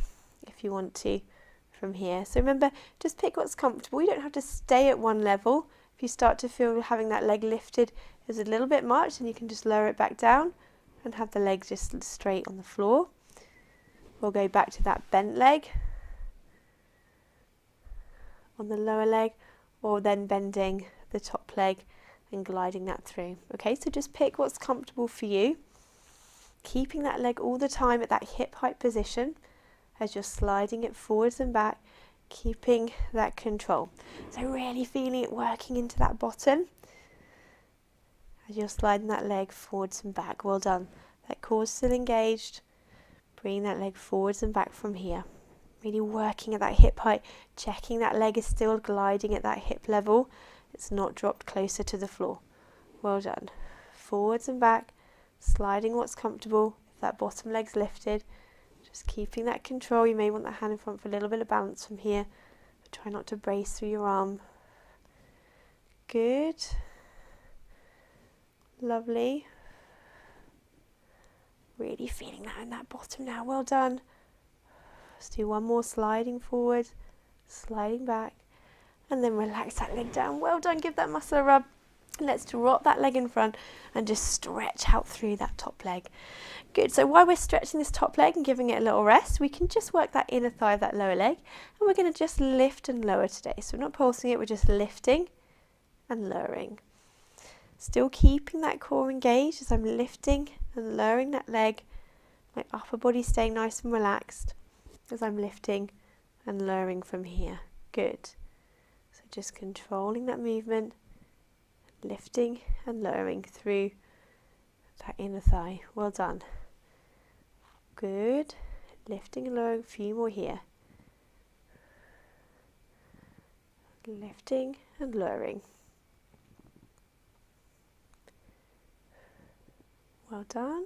if you want to from here. So remember, just pick what's comfortable. You don't have to stay at one level. If you start to feel having that leg lifted is a little bit much, then you can just lower it back down and have the leg just straight on the floor. We'll go back to that bent leg on the lower leg, or then bending the top leg and gliding that through. Okay, so just pick what's comfortable for you, keeping that leg all the time at that hip height position as you're sliding it forwards and back, keeping that control. So really feeling it working into that bottom as you're sliding that leg forwards and back. Well done. That core's still engaged. Bring that leg forwards and back from here. Really working at that hip height, checking that leg is still gliding at that hip level. It's not dropped closer to the floor. Well done. Forwards and back, sliding what's comfortable. If that bottom leg's lifted, just keeping that control. You may want that hand in front for a little bit of balance from here, but try not to brace through your arm. Good. Lovely. Really feeling that in that bottom now. Well done. Let's do one more, sliding forward, sliding back, and then relax that leg down. Well done. Give that muscle a rub. Let's drop that leg in front and just stretch out through that top leg. Good. So while we're stretching this top leg and giving it a little rest, we can just work that inner thigh of that lower leg, and we're going to just lift and lower today. So we're not pulsing it, we're just lifting and lowering. Still keeping that core engaged as I'm lifting and lowering that leg. My upper body staying nice and relaxed as I'm lifting and lowering from here. Good. So just controlling that movement, lifting and lowering through that inner thigh. Well done. Good. Lifting and lowering, a few more here. Lifting and lowering. Well done.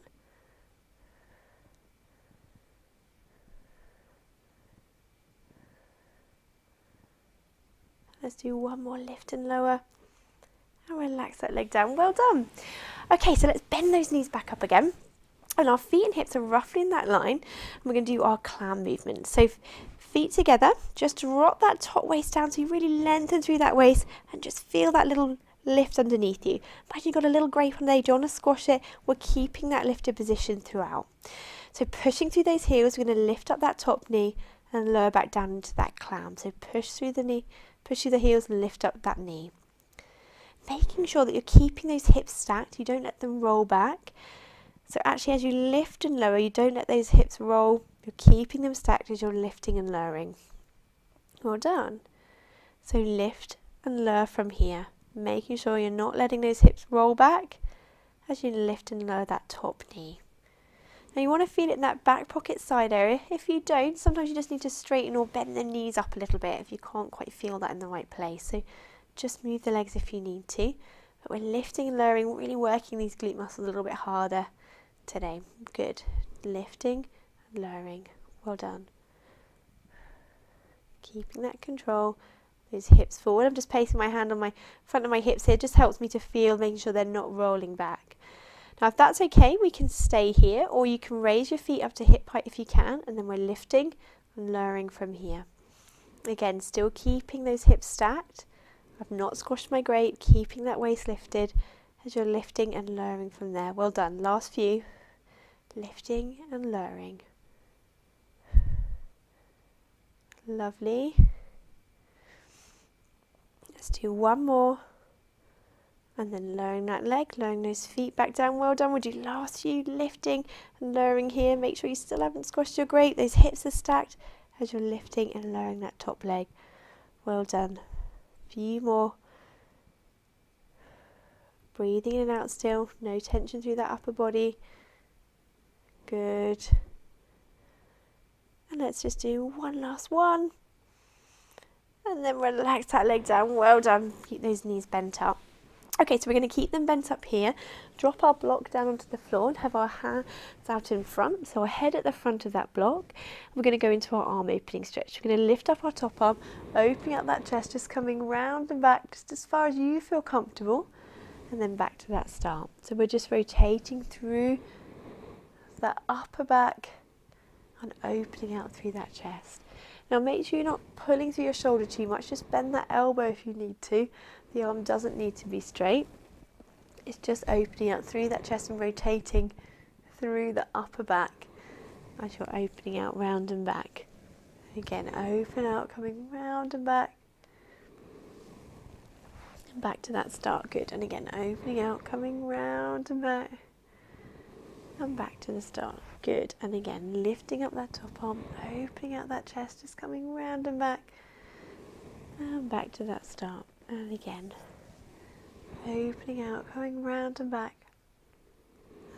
Let's do one more lift and lower. And relax that leg down. Well done. Okay, so let's bend those knees back up again. And our feet and hips are roughly in that line. And we're going to do our clam movement. So feet together, just drop that top waist down so you really lengthen through that waist and just feel that little lift underneath you. Imagine you've got a little grape on there, you don't want to squash it. We're keeping that lifted position throughout. So pushing through those heels, we're going to lift up that top knee and lower back down into that clam. So push through the knee, push through the heels and lift up that knee. making sure that you're keeping those hips stacked, you don't let them roll back. So actually as you lift and lower, you don't let those hips roll, you're keeping them stacked as you're lifting and lowering. Well done. So lift and lower from here, making sure you're not letting those hips roll back as you lift and lower that top knee. Now you want to feel it in that back pocket side area. If you don't, sometimes you just need to straighten or bend the knees up a little bit if you can't quite feel that in the right place. So just move the legs if you need to. But we're lifting and lowering, really working these glute muscles a little bit harder today. Good. Lifting and lowering. Well done. Keeping that control. Those hips forward. I'm just placing my hand on my front of my hips here. It just helps me to feel, making sure they're not rolling back. Now if that's okay, we can stay here, or you can raise your feet up to hip height if you can, and then we're lifting and lowering from here. Again, still keeping those hips stacked. I've not squashed my grate, keeping that waist lifted as you're lifting and lowering from there. Well done. Last few. Lifting and lowering. Lovely. Let's do one more. And then lowering that leg, lowering those feet back down. Well done. We'll do last few, lifting and lowering here. Make sure you still haven't squashed your grate. Those hips are stacked as you're lifting and lowering that top leg. Well done. Few more. Breathing in and out still. No tension through that upper body. Good. And let's just do one last one. And then relax that leg down. Well done. Keep those knees bent up. Okay, so we're going to keep them bent up here. Drop our block down onto the floor and have our hands out in front. So our head at the front of that block. We're going to go into our arm opening stretch. We're going to lift up our top arm, opening up that chest, just coming round and back just as far as you feel comfortable. And then back to that start. So we're just rotating through that upper back and opening out through that chest. Now make sure you're not pulling through your shoulder too much. Just bend that elbow if you need to. The arm doesn't need to be straight. It's just opening out through that chest and rotating through the upper back as you're opening out round and back. Again, open out, coming round and back. And back to that start. Good. And again, opening out, coming round and back. And back to the start. Good. And again, lifting up that top arm, opening out that chest, just coming round and back. And back to that start. And again, opening out, coming round and back.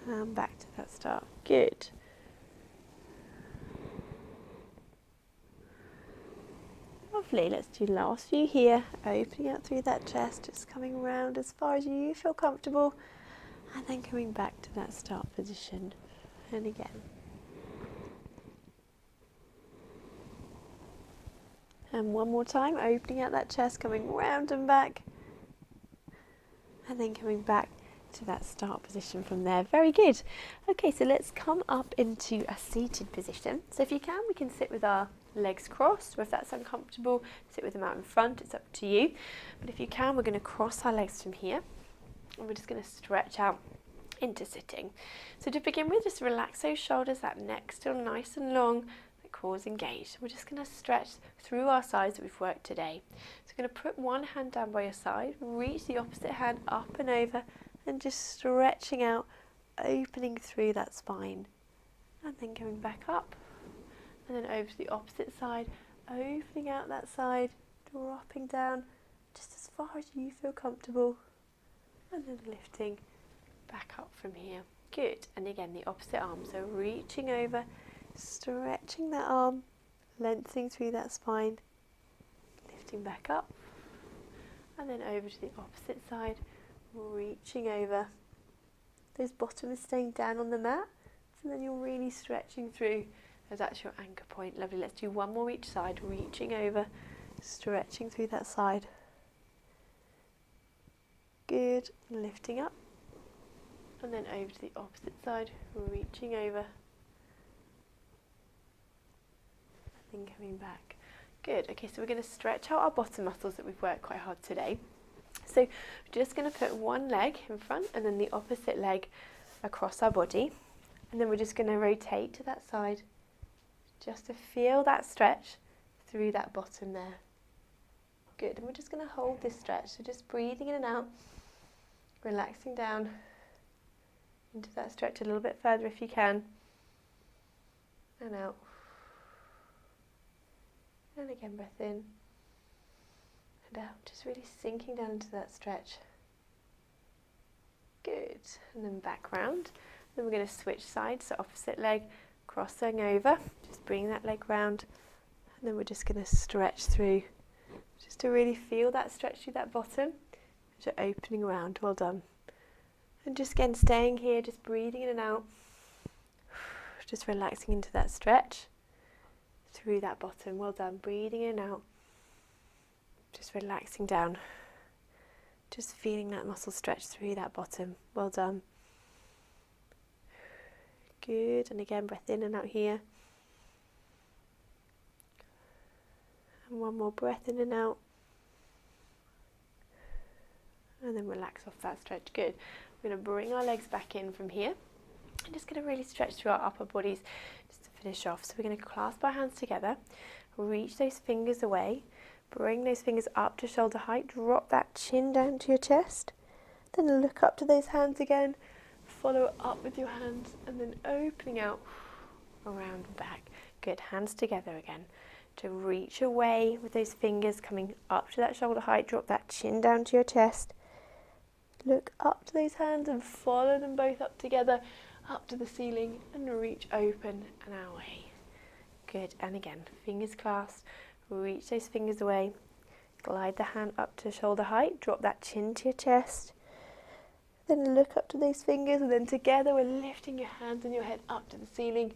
And back to that start. Good. Lovely. Let's do last few here. Opening out through that chest, just coming round as far as you feel comfortable. And then coming back to that start position. And again. And one more time, opening out that chest, coming round and back. And then coming back to that start position from there. Very good. Okay, so let's come up into a seated position. So if you can, we can sit with our legs crossed, or if that's uncomfortable, sit with them out in front. It's up to you. But if you can, we're going to cross our legs from here. And we're just going to stretch out into sitting. So to begin with, just relax those shoulders, that neck still nice and long, the core's engaged. We're just going to stretch through our sides that we've worked today. So we're going to put one hand down by your side, reach the opposite hand up and over, and just stretching out, opening through that spine. And then coming back up, and then over to the opposite side, opening out that side, dropping down just as far as you feel comfortable. And then lifting back up from here. Good. And again, the opposite arm. So reaching over, stretching that arm, lengthening through that spine, lifting back up. And then over to the opposite side, reaching over. Those bottoms staying down on the mat. So then you're really stretching through as that's your anchor point. Lovely. Let's do one more each side. Reaching over, stretching through that side. Good. Lifting up. And then over to the opposite side, reaching over. And then coming back. Good. Okay, so we're going to stretch out our bottom muscles that we've worked quite hard today. So we're just going to put one leg in front and then the opposite leg across our body. And then we're just going to rotate to that side just to feel that stretch through that bottom there. Good. And we're just going to hold this stretch. So just breathing in and out. relaxing down into that stretch a little bit further if you can, and out, and again breath in and out, just really sinking down into that stretch. Good. And then back round. Then we're going to switch sides, so opposite leg, crossing over, just bring that leg round, and then we're just going to stretch through, just to really feel that stretch through that bottom as you're opening around. Well done. And just again staying here, just breathing in and out, just relaxing into that stretch through that bottom. Well done. Breathing in and out, just relaxing down, just feeling that muscle stretch through that bottom. Well done. Good. And again, breath in and out here. And one more breath in and out. And then relax off that stretch. Good. We're going to bring our legs back in from here. I'm just going to really stretch through our upper bodies just to finish off. So we're going to clasp our hands together, reach those fingers away, bring those fingers up to shoulder height, drop that chin down to your chest, then look up to those hands again, follow up with your hands, and then opening out around and back. Good. Hands together again to reach away with those fingers coming up to that shoulder height, drop that chin down to your chest, look up to those hands and follow them both up together, up to the ceiling, and reach open and away. Good. And again, fingers clasped, reach those fingers away, glide the hand up to shoulder height, drop that chin to your chest, then look up to those fingers, and then together we're lifting your hands and your head up to the ceiling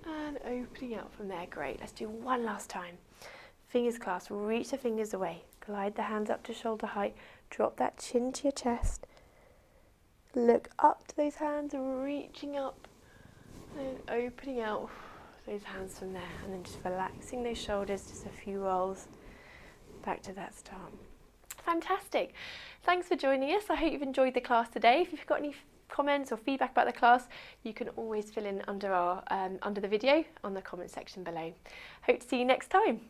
and opening out from there. Great. Let's do one last time. Fingers clasped, reach the fingers away, glide the hands up to shoulder height, drop that chin to your chest, look up to those hands, reaching up and opening out those hands from there, and then just relaxing those shoulders, just a few rolls back to that start. Fantastic. Thanks for joining us. I hope you've enjoyed the class today. If you've got any comments or feedback about the class, you can always fill in under the video on the comment section below. Hope to see you next time.